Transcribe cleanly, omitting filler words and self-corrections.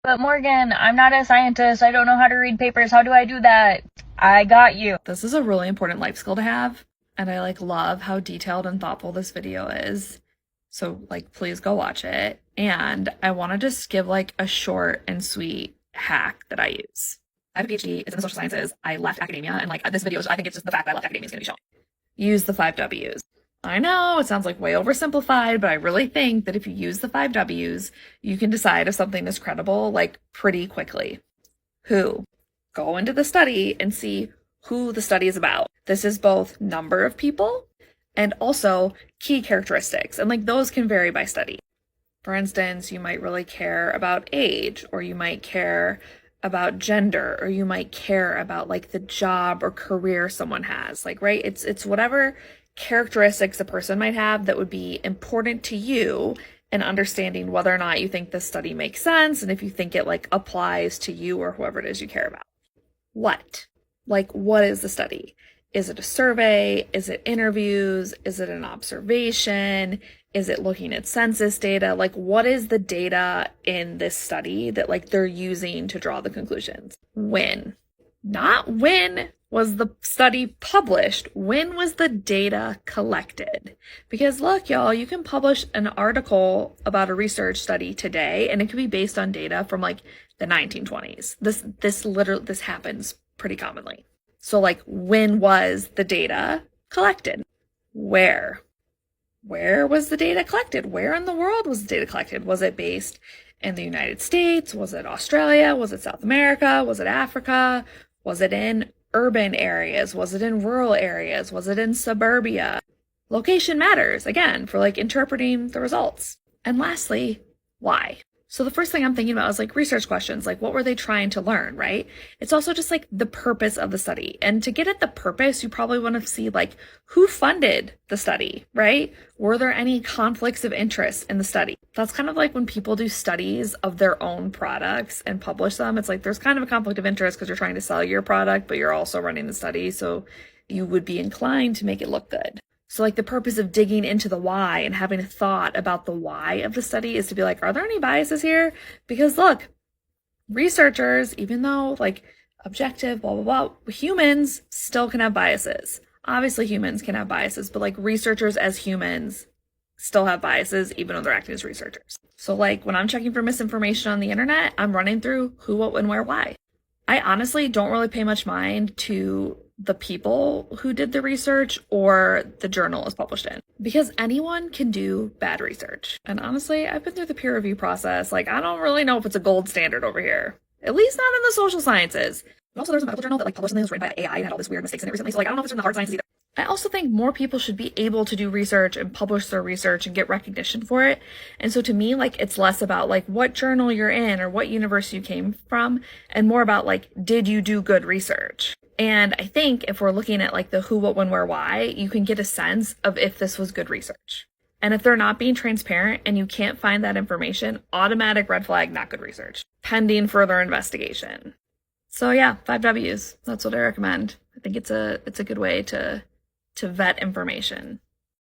But Morgan, I'm not a scientist. I don't know how to read papers. How do I do that? I got you. This is a really important life skill to have, and I love how detailed and thoughtful this video is. So please go watch it. And I want to just give a short and sweet hack that I use. I have a PhD, it's in the social sciences. I left academia, and this video I think it's just the fact that I left academia is going to be shown. Use the 5 Ws. I know it sounds way oversimplified, but I really think that if you use the 5 Ws, you can decide if something is credible pretty quickly. Who? Go into the study and see who the study is about. This is both number of people and also key characteristics, and those can vary by study. For instance, you might really care about age, or you might care about gender, or you might care about the job or career someone has, right? It's whatever characteristics a person might have that would be important to you in understanding whether or not you think this study makes sense, and if you think it applies to you or whoever it is you care about. What? What is the study? Is it a survey? Is it interviews? Is it an observation? Is it looking at census data? What is the data in this study that they're using to draw the conclusions? When? Not when was the study published. When was the data collected? Because look, y'all, you can publish an article about a research study today, and it could be based on data from the 1920s. This happens pretty commonly. So when was the data collected? Where was the data collected? Where in the world was the data collected? Was it based in the United States? Was it Australia? Was it South America? Was it Africa? Was it in urban areas? Was it in rural areas? Was it in suburbia? Location matters, again, for interpreting the results. And lastly, why? So the first thing I'm thinking about is research questions, what were they trying to learn, right? It's also just the purpose of the study. And to get at the purpose, you probably want to see who funded the study, right? Were there any conflicts of interest in the study? That's kind of when people do studies of their own products and publish them. It's there's kind of a conflict of interest because you're trying to sell your product, but you're also running the study. So you would be inclined to make it look good. So the purpose of digging into the why and having a thought about the why of the study is to be are there any biases here? Because look, researchers, even though objective, blah, blah, blah, humans still can have biases. Obviously humans can have biases, but researchers as humans still have biases even though they're acting as researchers. So when I'm checking for misinformation on the internet, I'm running through who, what, when, where, why. I honestly don't really pay much mind to the people who did the research or the journal it's published in, because anyone can do bad research. And honestly, I've been through the peer review process. I don't really know if it's a gold standard over here, at least not in the social sciences. And also there's a medical journal that published something that was written by AI and had all these weird mistakes in it recently. So I don't know if it's in the hard sciences either. I also think more people should be able to do research and publish their research and get recognition for it. And so to me, it's less about what journal you're in or what university you came from, and more about did you do good research? And I think if we're looking at the who, what, when, where, why, you can get a sense of if this was good research. And if they're not being transparent and you can't find that information, automatic red flag, not good research, pending further investigation. So yeah, 5 Ws. That's what I recommend. I think it's a good way to vet information.